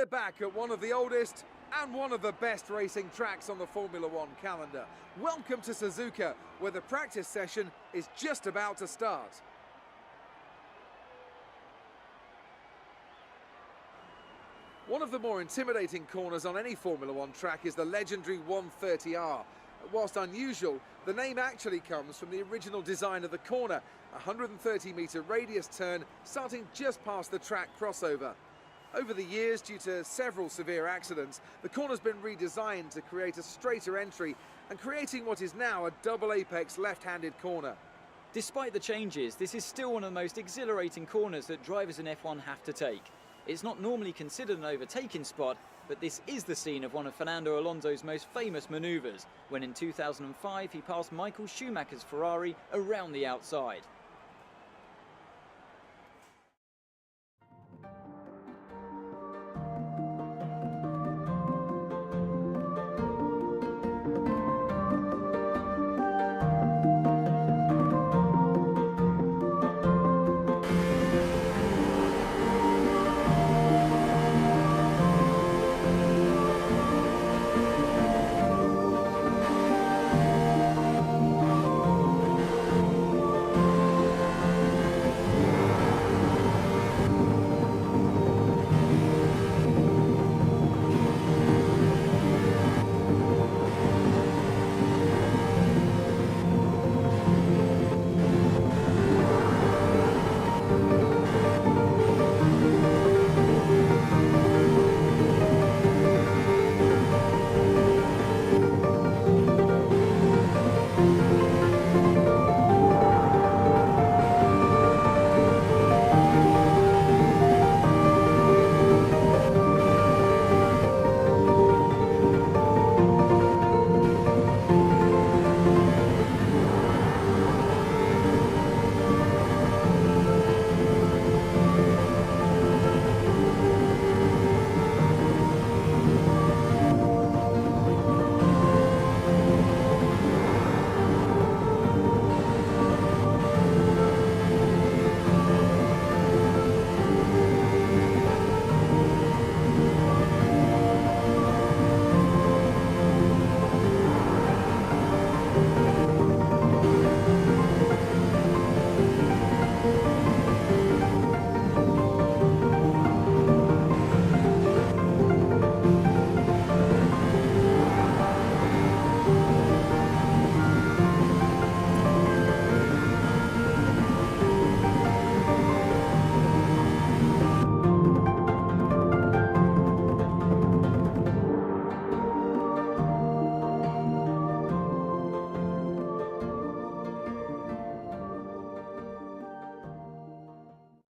We're back at one of the oldest and one of the best racing tracks on the Formula One calendar. Welcome to Suzuka, where the practice session is just about to start. One of the more intimidating corners on any Formula One track is the legendary 130R. Whilst unusual, the name actually comes from the original design of the corner, a 130-metre radius turn starting just past the track crossover. Over the years, due to several severe accidents, the corner's been redesigned to create a straighter entry and creating what is now a double apex left-handed corner. Despite the changes, this is still one of the most exhilarating corners that drivers in F1 have to take. It's not normally considered an overtaking spot, but this is the scene of one of Fernando Alonso's most famous manoeuvres, when in 2005 he passed Michael Schumacher's Ferrari around the outside.